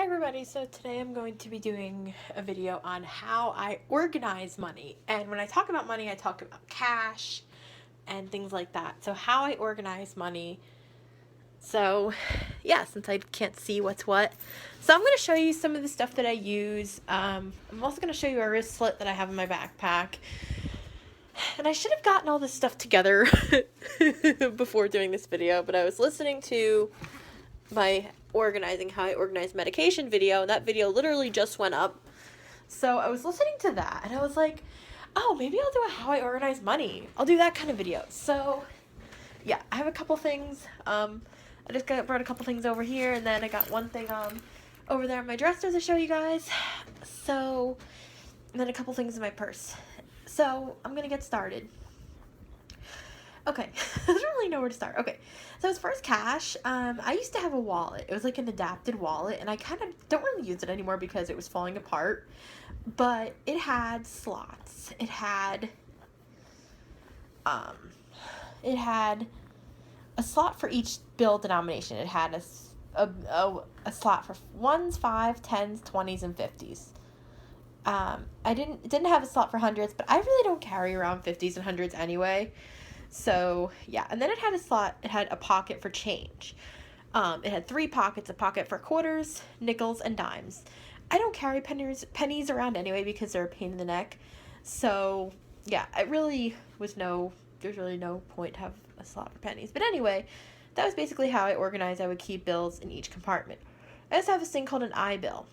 everybody, so today I'm going to be doing a video on how I organize money. And when I talk about money, I talk about cash and things like that. So how I organize money. So yeah, since I can't see what's what. So I'm going to show you some of the stuff that I use. I'm also going to show you a wristlet that I have in my backpack. And I should have gotten all this stuff together before doing this video, but I was listening to my organizing how I organize medication video, and that video literally just went up. So I was listening to that and I was like, oh, maybe I'll do a how I organize money. I'll do that kind of video. So yeah, I have a couple things. I just brought a couple things over here, and then I got one thing over there on my dresser to show you guys. So, and then a couple things in my purse. So I'm gonna get started. Okay, I don't really know where to start. Okay, so as far as cash, I used to have a wallet. It was like an adapted wallet, and I kind of don't really use it anymore because it was falling apart. But it had slots. It had a slot for each bill denomination. It had a slot for ones, 5, 10s, 20s, and 50s. It didn't have a slot for hundreds, but I really don't carry around 50s and hundreds anyway. So yeah, and then it had a slot, it had a pocket for change. It had 3 pockets, a pocket for quarters, nickels, and dimes. I don't carry pennies around anyway because they're a pain in the neck. So yeah, there's really no point to have a slot for pennies. But anyway, that was basically how I organized. I would keep bills in each compartment. I also have this thing called an iBill.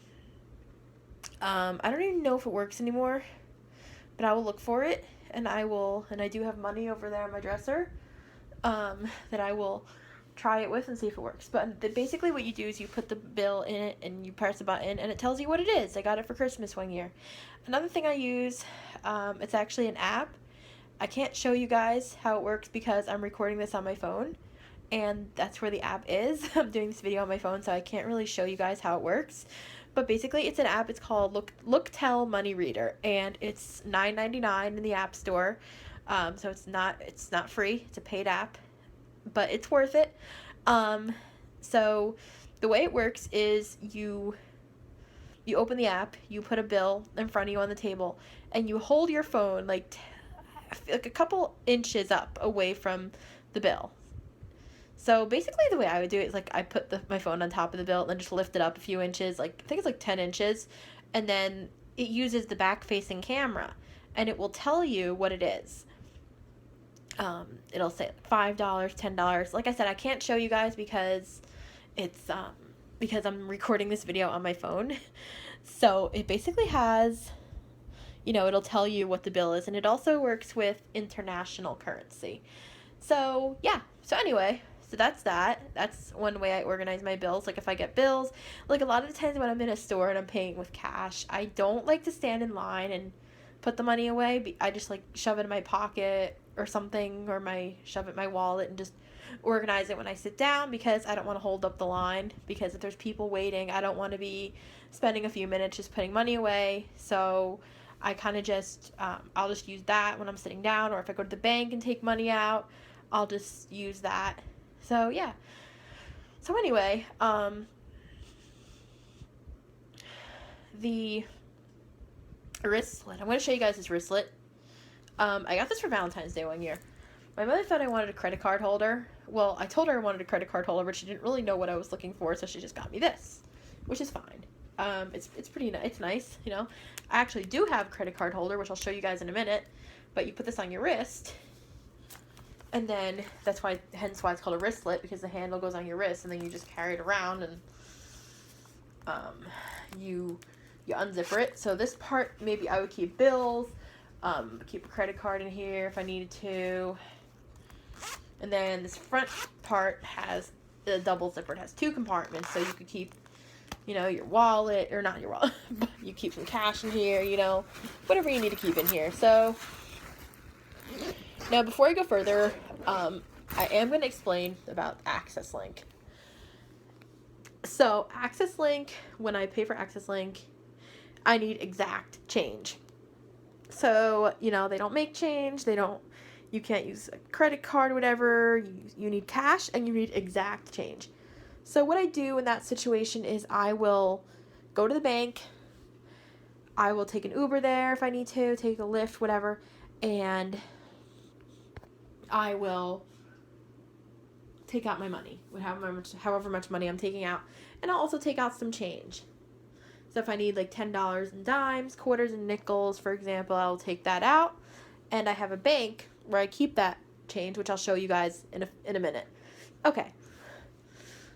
I don't even know if it works anymore, but I will look for it. And I do have money over there on my dresser, that I will try it with and see if it works. But basically what you do is you put the bill in it and you press the button and it tells you what it is. I got it for Christmas one year. Another thing I use, it's actually an app. I can't show you guys how it works because I'm recording this on my phone, and that's where the app is. I'm doing this video on my phone, so I can't really show you guys how it works. But basically, it's an app. It's called Looktel Money Reader, and it's $9.99 in the App Store. So it's not free. It's a paid app, but it's worth it. So the way it works is you open the app, you put a bill in front of you on the table, and you hold your phone like a couple inches up away from the bill. So basically the way I would do it is like I put my phone on top of the bill and then just lift it up a few inches, like I think it's like 10 inches, and then it uses the back-facing camera, and it will tell you what it is. It'll say $5, $10. Like I said, I can't show you guys because because I'm recording this video on my phone. So it basically has, it'll tell you what the bill is, and it also works with international currency. So yeah, so anyway, so that's that. That's one way I organize my bills. Like if I get bills, like a lot of the times when I'm in a store and I'm paying with cash, I don't like to stand in line and put the money away. I just like shove it in my pocket or something, or shove it in my wallet and just organize it when I sit down, because I don't want to hold up the line, because if there's people waiting, I don't want to be spending a few minutes just putting money away. So I kind of I'll just use that when I'm sitting down, or if I go to the bank and take money out, I'll just use that. So yeah. So anyway, the wristlet. I'm going to show you guys this wristlet. I got this for Valentine's Day one year. My mother thought I wanted a credit card holder. Well, I told her I wanted a credit card holder, but she didn't really know what I was looking for, so she just got me this, which is fine. It's pretty nice. It's nice, I actually do have a credit card holder, which I'll show you guys in a minute. But you put this on your wrist, and then hence why it's called a wristlet, because the handle goes on your wrist, and then you just carry it around, and you unzipper it. So this part, maybe I would keep bills, keep a credit card in here if I needed to. And then this front part has the double zipper. It has 2 compartments, so you could keep, your wallet, or not your wallet, but you keep some cash in here, whatever you need to keep in here. So now before I go further, I am going to explain about Access Link. So Access Link, when I pay for Access Link, I need exact change. So, they don't make change. You can't use a credit card or whatever. You need cash, and you need exact change. So what I do in that situation is I will go to the bank. I will take an Uber there if I need to, take a Lyft, whatever, and I will take out my money, however much money I'm taking out, and I'll also take out some change. So if I need like $10 in dimes, quarters, and nickels, for example, I'll take that out, and I have a bank where I keep that change, which I'll show you guys in a minute. Okay,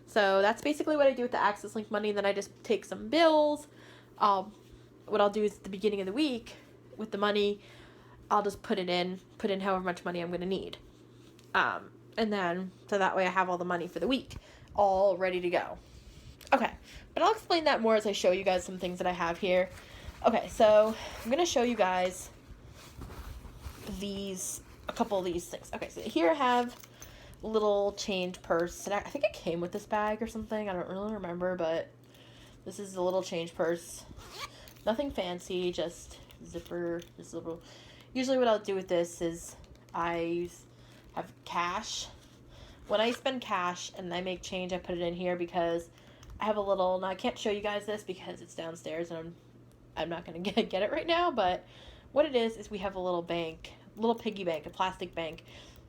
so that's basically what I do with the Access Link money. Then I just take some bills. What I'll do is at the beginning of the week with the money, I'll just put in however much money I'm going to need. And then, so that way I have all the money for the week all ready to go. Okay, but I'll explain that more as I show you guys some things that I have here. Okay, so I'm going to show you guys a couple of these things. Okay, so here I have a little change purse. And I think it came with this bag or something. I don't really remember, but this is a little change purse. Nothing fancy, just zipper, this little. Usually what I'll do with this is I have cash. When I spend cash and I make change, I put it in here because I have a little, now I can't show you guys this because it's downstairs and I'm not going to get it right now, but what it is we have a little bank, a little piggy bank, a plastic bank,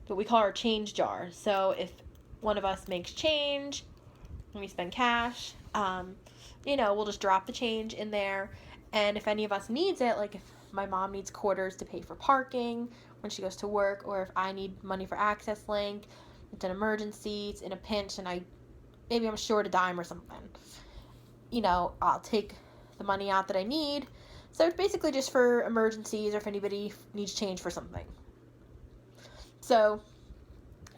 what we call our change jar. So if one of us makes change, when we spend cash, we'll just drop the change in there. And if any of us needs it, like if my mom needs quarters to pay for parking when she goes to work, or if I need money for Access Link, it's an emergency, it's in a pinch, and maybe I'm short a dime or something, I'll take the money out that I need. So it's basically just for emergencies or if anybody needs change for something. So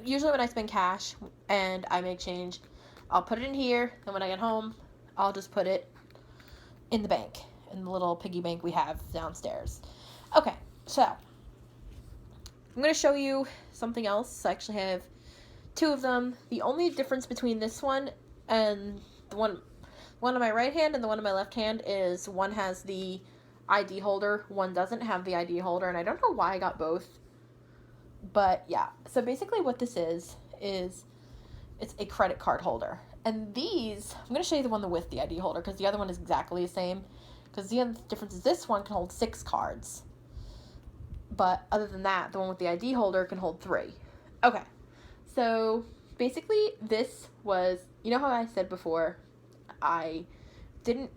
usually when I spend cash and I make change, I'll put it in here, and when I get home, I'll just put it in the bank, in the little piggy bank we have downstairs. Okay, so I'm going to show you something else. I actually have two of them. The only difference between this one and the one on my right hand and the one on my left hand is one has the ID holder, one doesn't have the ID holder, and I don't know why I got both. But yeah, so basically what this is it's a credit card holder. And these, I'm going to show you the one with the ID holder because the other one is exactly the same. Because the other difference is this one can hold 6 cards. But other than that, the one with the ID holder can hold 3. Okay, so basically this was, how I said before, I didn't,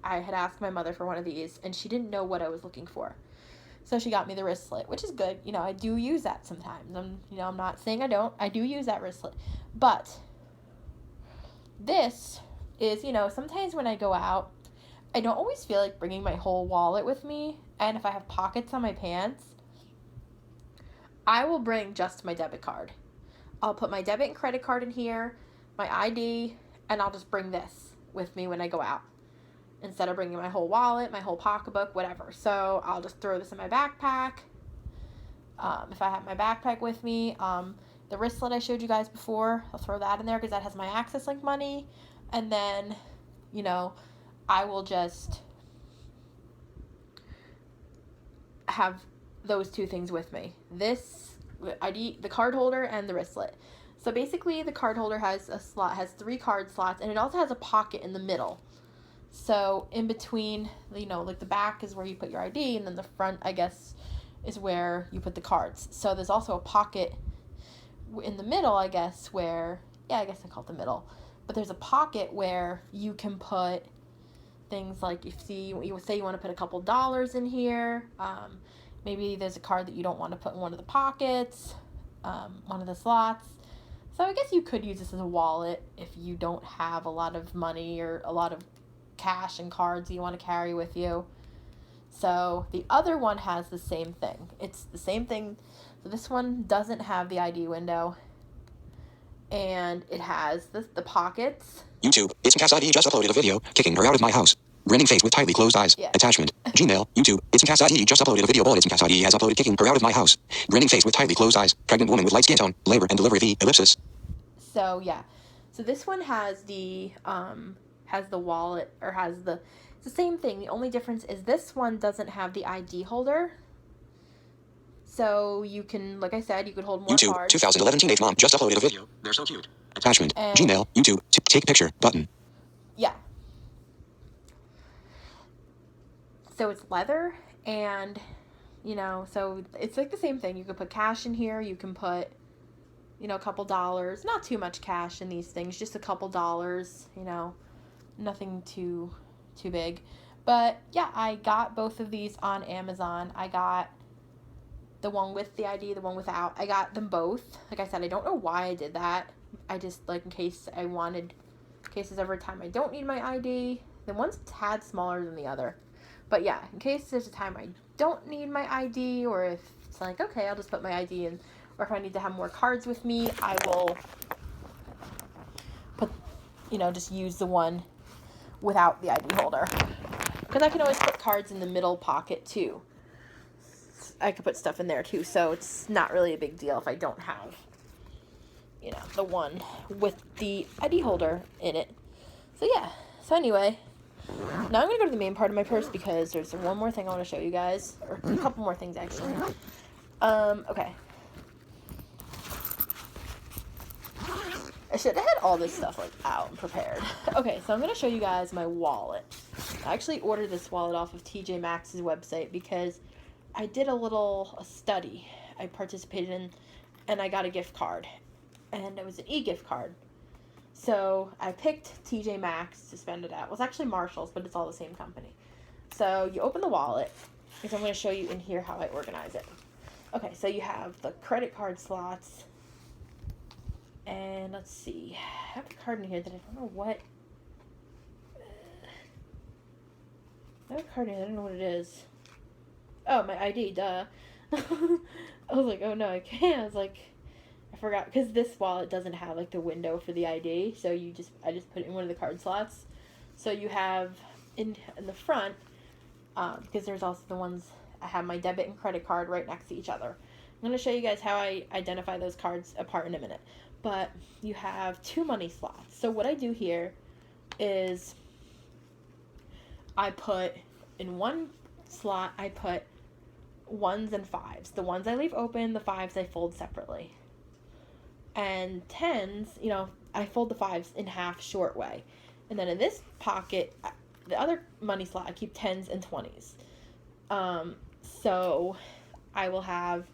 I had asked my mother for one of these and she didn't know what I was looking for. So she got me the wristlet, which is good. I do use that sometimes. I'm not saying I don't. I do use that wristlet. But this is, sometimes when I go out, I don't always feel like bringing my whole wallet with me. And if I have pockets on my pants, I will bring just my debit card. I'll put my debit and credit card in here, my ID, and I'll just bring this with me when I go out, instead of bringing my whole wallet, my whole pocketbook, whatever. So I'll just throw this in my backpack. If I have my backpack with me, the wristlet I showed you guys before, I'll throw that in there because that has my Access Link money. And then, I will just have those two things with me. This ID, the card holder, and the wristlet. So basically the card holder has 3 card slots, and it also has a pocket in the middle. So in between, like the back is where you put your ID, and then the front, I guess, is where you put the cards. So there's also a pocket in the middle, I guess, where, I guess I call it the middle. But there's a pocket where you can put things like, if you say you want to put a couple dollars in here, maybe there's a card that you don't want to put in one of the pockets, one of the slots. So I guess you could use this as a wallet if you don't have a lot of money or a lot of cash and cards you want to carry with you. So the other one has the same thing. It's the same thing. So this one doesn't have the ID window, and it has the pockets. YouTube, it's Cass ID just uploaded a video, kicking her out of my house. Grinning face with tightly closed eyes. Yeah. Attachment. Gmail, YouTube, it's Cass ID just uploaded a video. It's Cass ID has uploaded kicking her out of my house. Grinning face with tightly closed eyes. Pregnant woman with light skin tone. Labor and delivery V. Ellipsis. So yeah. So this one has the wallet, or it's the same thing. The only difference is this one doesn't have the ID holder. So you can, like I said, you could hold more YouTube, cards. 2011 teenage mom just uploaded a video. They're so cute. Attachment. Gmail, YouTube, take picture, button. Yeah. So it's leather, and, you know, so it's like the same thing. You could put cash in here. You can put, you know, a couple dollars. Not too much cash in these things, just a couple dollars, you know, nothing too big. But yeah, I got both of these on Amazon. I got the one with the ID, the one without. I got them both. Like I said, I don't know why I did that. I just, like, in case there's ever a time I don't need my ID. The one's a tad smaller than the other. But yeah, in case there's a time I don't need my ID, or if it's like, okay, I'll just put my ID in, or if I need to have more cards with me, I will put, you know, just use the one without the ID holder. Because I can always put cards in the middle pocket too. I could put stuff in there too, so it's not really a big deal if I don't have, you know, the one with the ID holder in it. So yeah, so anyway, now I'm going to go to the main part of my purse because there's one more thing I want to show you guys, or a couple more things actually. Okay. I should have had all this stuff, like, out and prepared. Okay, so I'm going to show you guys my wallet. I actually ordered this wallet off of TJ Maxx's website because I did a study I participated in, and I got a gift card, and it was an e-gift card. So I picked TJ Maxx to spend it at. It was actually Marshall's, but it's all the same company. So you open the wallet, because I'm going to show you in here how I organize it. Okay, so you have the credit card slots, and let's see, I have a card in here that I don't know what, I have a card in here, I don't know what it is. Oh, my ID, duh. I was like, oh no, I can't. I was like, I forgot, because this wallet doesn't have, like, the window for the ID, so I just put it in one of the card slots. So you have, in the front, because there's also the ones, I have my debit and credit card right next to each other. I'm going to show you guys how I identify those cards apart in a minute. But you have 2 money slots. So what I do here is I put, in one slot, I put 1s and 5s. The 1s I leave open, the 5s I fold separately. And 10s, you know, I fold the 5s in half short way. And then in this pocket, the other money slot, I keep 10s and 20s. So I will have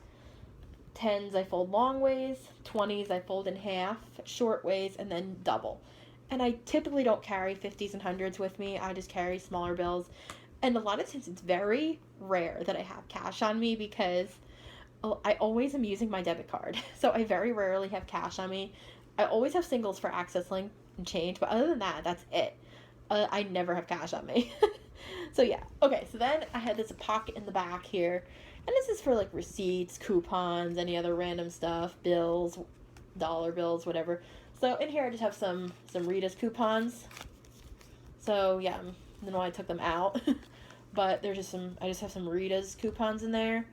10s I fold long ways, 20s I fold in half, short ways, and then double. And I typically don't carry 50s and 100s with me. I just carry smaller bills. And a lot of times it's very rare that I have cash on me because I always am using my debit card. So I very rarely have cash on me. I always have singles for Access Link and change, but other than that, that's it. I never have cash on me. So yeah. Okay, so then I had this pocket in the back here. And this is for, like, receipts, coupons, any other random stuff, bills, dollar bills, whatever. So in here I just have some Rita's coupons. So yeah, I don't know why I took them out. But there's I just have some Rita's coupons in there.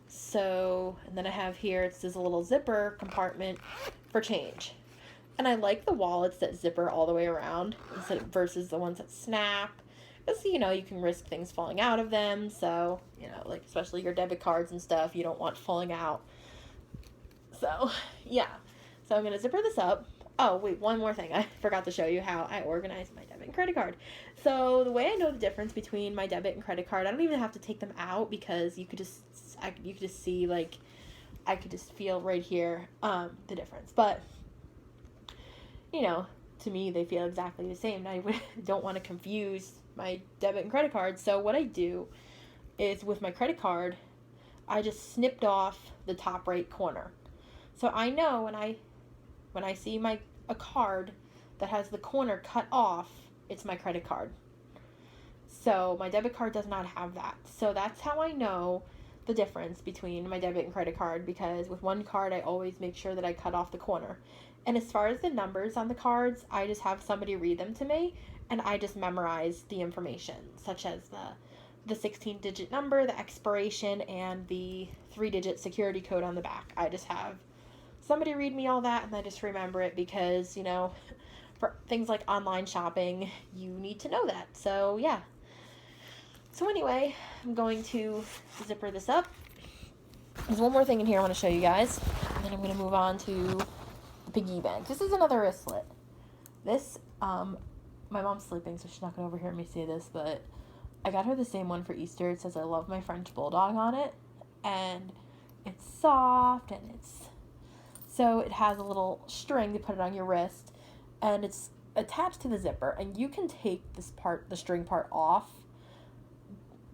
So, and then I have here, it's this little zipper compartment for change. And I like the wallets that zipper all the way around versus the ones that snap. Because, you know, you can risk things falling out of them. So, you know, like, especially your debit cards and stuff, you don't want falling out. So, yeah. So I'm going to zipper this up. Oh, wait, one more thing. I forgot to show you how I organize my debit and credit card. So the way I know the difference between my debit and credit card, I don't even have to take them out because you could just see, like, I could just feel right here the difference. But, you know, to me, they feel exactly the same. I don't want to confuse my debit and credit card. So what I do is with my credit card, I just snipped off the top right corner. So I know when I see a card that has the corner cut off, it's my credit card. So my debit card does not have that. So that's how I know the difference between my debit and credit card, because with one card I always make sure that I cut off the corner. And as far as the numbers on the cards, I just have somebody read them to me, and I just memorize the information, such as the 16-digit number, the expiration, and the 3-digit security code on the back. I just have somebody read me all that, and I just remember it because, you know, for things like online shopping, you need to know that. So, yeah. So anyway, I'm going to zipper this up. There's one more thing in here I want to show you guys, and then I'm going to move on to the piggy bank. This is another wristlet. This, my mom's sleeping, so she's not going to overhear me say this, but I got her the same one for Easter. It says I love my French Bulldog on it. And it's soft and so it has a little string to put it on your wrist. And it's attached to the zipper. And you can take the string part off.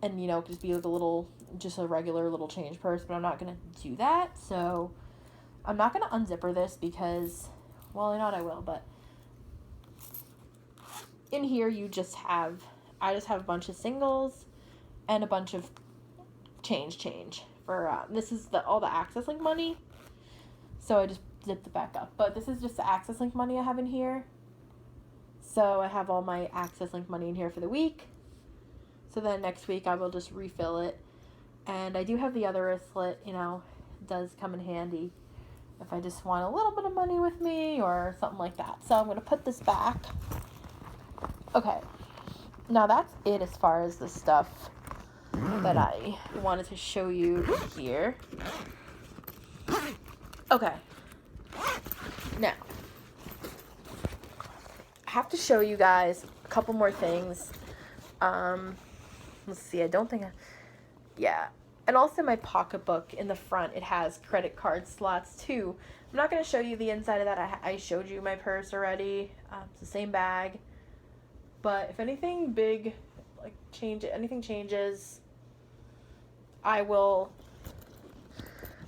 And, just be like just a regular little change purse. But I'm not going to do that. So I'm not going to unzipper this because, well, I know what I will. But in here I just have a bunch of singles and a bunch of change for this is all the Access Link money, so I just zipped it back up, but this is just the Access Link money I have in here. So I have all my Access Link money in here for the week, so then next week I will just refill it. And I do have the other wristlet, it does come in handy if I just want a little bit of money with me or something like that. So I'm going to put this back. Okay, now that's it as far as the stuff that I wanted to show you here. Okay, now I have to show you guys a couple more things. Let's see, yeah, and also my pocketbook in the front, it has credit card slots too. I'm not going to show you the inside of that. I showed you my purse already. It's the same bag. But if anything big, anything changes, I will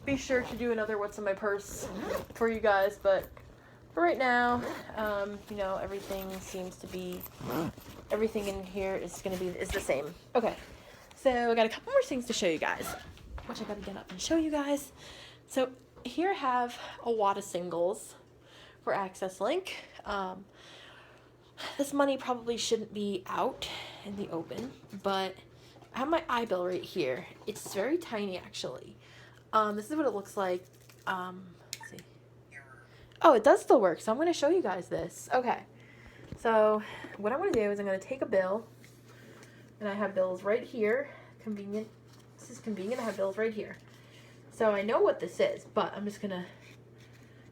be sure to do another what's in my purse for you guys. But for right now, everything seems to be, everything in here is the same. Okay, so I got a couple more things to show you guys, which I gotta get up and show you guys. So here I have a wad of singles for Access Link. This money probably shouldn't be out in the open, but I have my iBill right here. It's very tiny, actually. This is what it looks like. Let's see. Oh, it does still work, so I'm going to show you guys this. Okay. So what I'm going to do is I'm going to take a bill, and I have bills right here. Convenient. This is convenient. I have bills right here. So I know what this is, but I'm just going to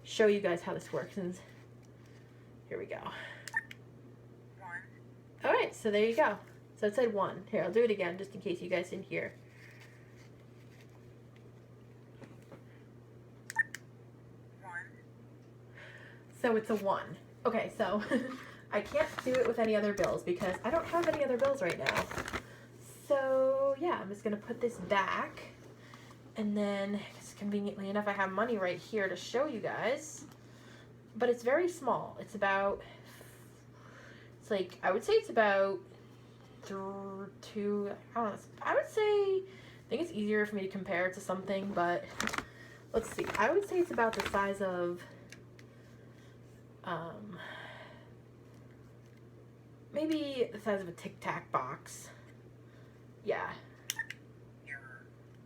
show you guys how this works. And here we go. All right, so there you go. So it said 1. Here, I'll do it again just in case you guys didn't hear. So it's a 1. Okay, so I can't do it with any other bills because I don't have any other bills right now. So yeah, I'm just gonna put this back, and then conveniently enough, I have money right here to show you guys. But it's very small. I would say it's about 2, I don't know, I think it's easier for me to compare it to something, but let's see. I would say it's about the size of, maybe the size of a Tic Tac box. Yeah.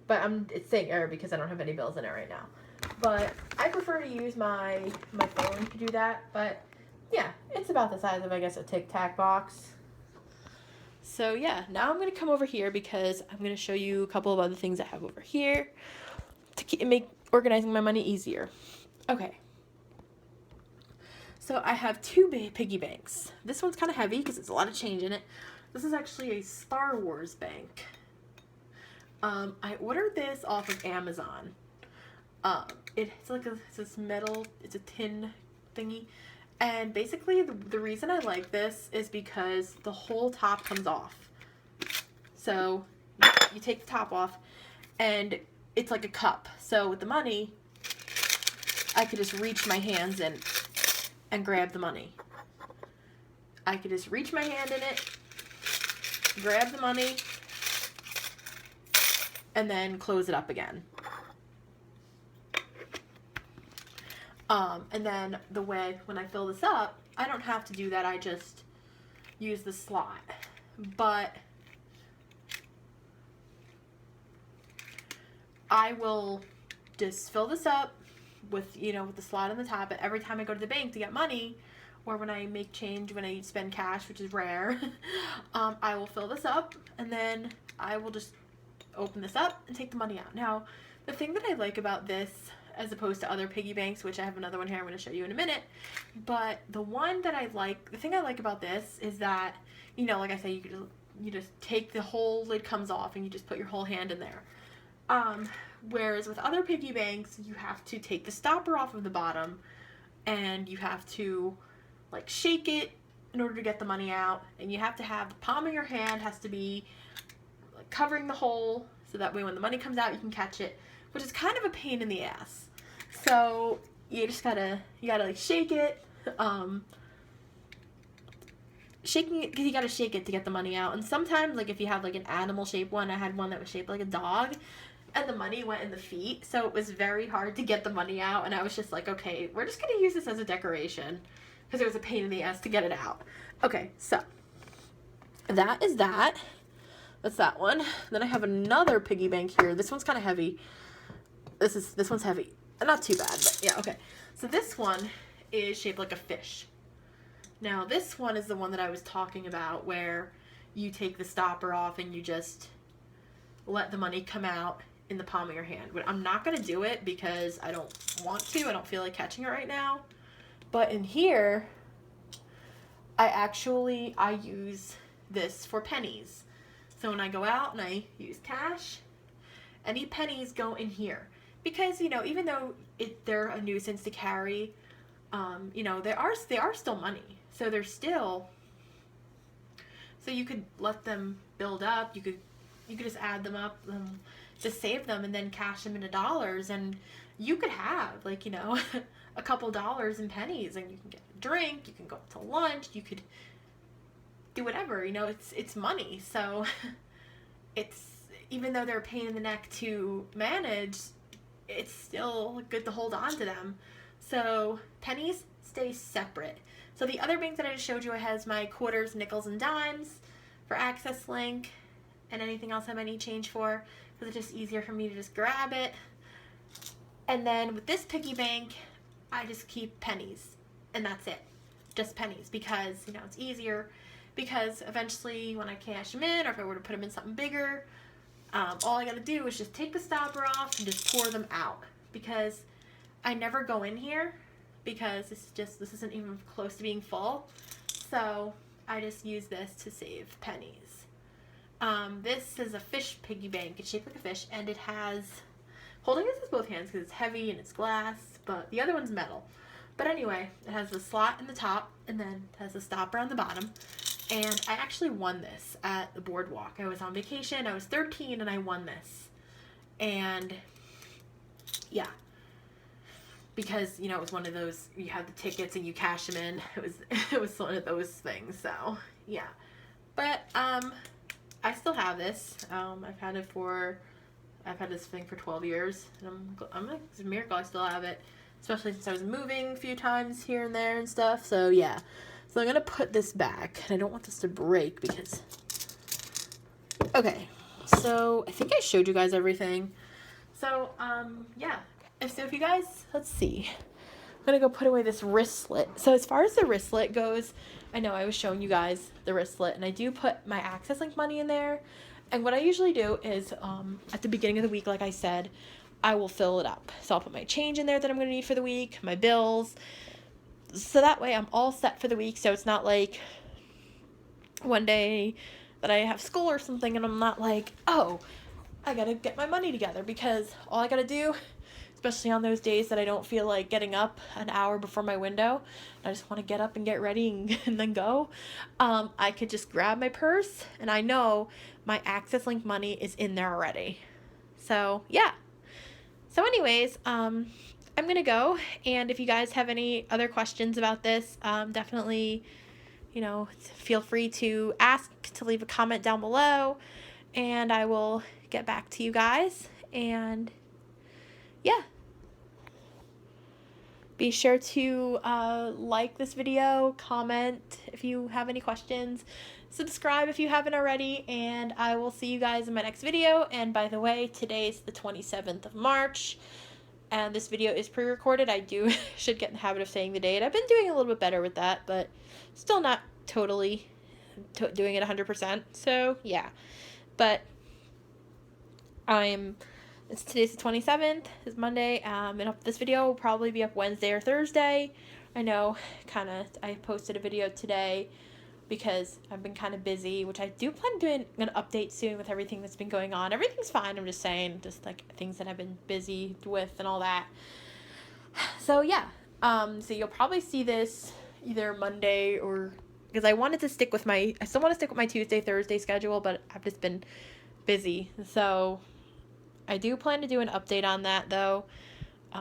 But it's saying error because I don't have any bills in it right now. But I prefer to use my phone to do that, but yeah, it's about the size of, I guess, a Tic Tac box. So yeah, now I'm going to come over here because I'm going to show you a couple of other things I have over here to make organizing my money easier. Okay. So I have 2 piggy banks. This one's kind of heavy because it's a lot of change in it. This is actually a Star Wars bank. I ordered this off of Amazon. It's this metal, it's a tin thingy. And basically, the reason I like this is because the whole top comes off. So you take the top off, and it's like a cup. So with the money, I could just reach my hands in and grab the money. I could just reach my hand in it, grab the money, and then close it up again. And then when I fill this up, I don't have to do that. I just use the slot. But I will just fill this up with the slot on the top. But every time I go to the bank to get money, or when I make change, when I spend cash, which is rare, I will fill this up, and then I will just open this up and take the money out. Now, the thing that I like about this, as opposed to other piggy banks, which I have another one here I'm going to show you in a minute, but the thing I like about this is that, like I say, you could you just take the whole lid comes off and you just put your whole hand in there. Whereas with other piggy banks, you have to take the stopper off of the bottom and you have to like shake it in order to get the money out, and you have to have the palm of your hand has to be like covering the hole so that way when the money comes out you can catch it, which is kind of a pain in the ass. So you just gotta like shake it, shaking it because you gotta shake it to get the money out. And sometimes like if you have like an animal shaped one, I had one that was shaped like a dog, and the money went in the feet, so it was very hard to get the money out. And I was just like, okay, we're just gonna use this as a decoration because it was a pain in the ass to get it out. Okay, so that is that. That's that one. Then I have another piggy bank here. This one's kind of heavy. This one's heavy. Not too bad, but yeah, okay. So this one is shaped like a fish. Now this one is the one that I was talking about where you take the stopper off and you just let the money come out in the palm of your hand. But I'm not going to do it because I don't want to. I don't feel like catching it right now. But in here, I use this for pennies. So when I go out and I use cash, any pennies go in here. Because, you know, even though they're a nuisance to carry, you know, they are still money. So they're still, so you could let them build up. You could just add them up, just save them and then cash them into dollars. And you could have, like, you know, a couple dollars in pennies, and you can get a drink, you can go to lunch, you could do whatever, you know, it's money. So it's, even though they're a pain in the neck to manage, it's still good to hold on to them. So pennies stay separate. So the other bank that I just showed you has my quarters, nickels, and dimes for Access Link, and anything else I might need change for, because it's just easier for me to just grab it. And then with this piggy bank, I just keep pennies, and that's it. Just pennies, because, you know, it's easier, because eventually when I cash them in, or if I were to put them in something bigger, all I gotta do is just take the stopper off and just pour them out, because I never go in here, because this isn't even close to being full. So I just use this to save pennies. This is a fish piggy bank. It's shaped like a fish, and it has, holding this with both hands because it's heavy and it's glass, but the other one's metal. But anyway, it has the slot in the top, and then it has a stopper on the bottom. And I actually won this at the boardwalk. I was on vacation. I was 13 and I won this. And yeah, because, you know, it was one of those, you have the tickets and you cash them in. It was one of those things. So yeah, but I still have this. I've had this thing for 12 years, and it's a miracle I still have it, especially since I was moving a few times here and there and stuff. So yeah, so I'm gonna put this back, and I don't want this to break because, okay, so I think I showed you guys everything. So yeah, if you guys, let's see, I'm gonna go put away this wristlet. So as far as the wristlet goes, I know I was showing you guys the wristlet, and I do put my Access Link money in there. And what I usually do is, at the beginning of the week, like I said, I will fill it up. So I'll put my change in there that I'm going to need for the week, my bills. So that way I'm all set for the week. So it's not like one day that I have school or something and I'm not like, oh, I got to get my money together, because all I got to do, especially on those days that I don't feel like getting up an hour before my window, I just want to get up and get ready and then go, I could just grab my purse, and I know my Access Link money is in there already. So yeah. So anyways, I'm going to go, and if you guys have any other questions about this, definitely, you know, feel free to ask, to leave a comment down below, and I will get back to you guys. And yeah, be sure to like this video, comment if you have any questions, subscribe if you haven't already, and I will see you guys in my next video. And by the way, today's the 27th of March, and this video is pre-recorded. I should get in the habit of saying the date. I've been doing a little bit better with that, but still not totally doing it 100%. So yeah, but today's the 27th, it's Monday, and this video will probably be up Wednesday or Thursday. I know, I posted a video today because I've been kind of busy, which I do plan on doing an update soon with everything that's been going on. Everything's fine, I'm just saying, just like things that I've been busy with and all that. So yeah, so you'll probably see this either Monday or, because I still want to stick with my Tuesday, Thursday schedule, but I've just been busy. So I do plan to do an update on that though,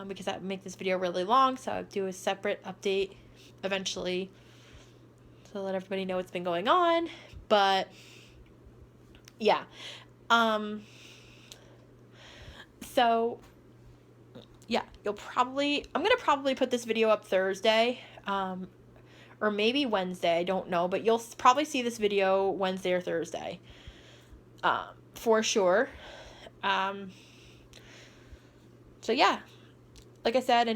because that would make this video really long, so I'll do a separate update eventually to let everybody know what's been going on. But yeah, so yeah, I'm gonna probably put this video up Thursday, or maybe Wednesday, I don't know, but you'll probably see this video Wednesday or Thursday, for sure. So yeah, like I said,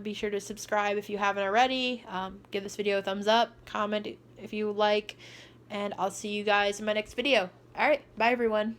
be sure to subscribe if you haven't already, give this video a thumbs up, comment if you like, and I'll see you guys in my next video. Alright, bye everyone.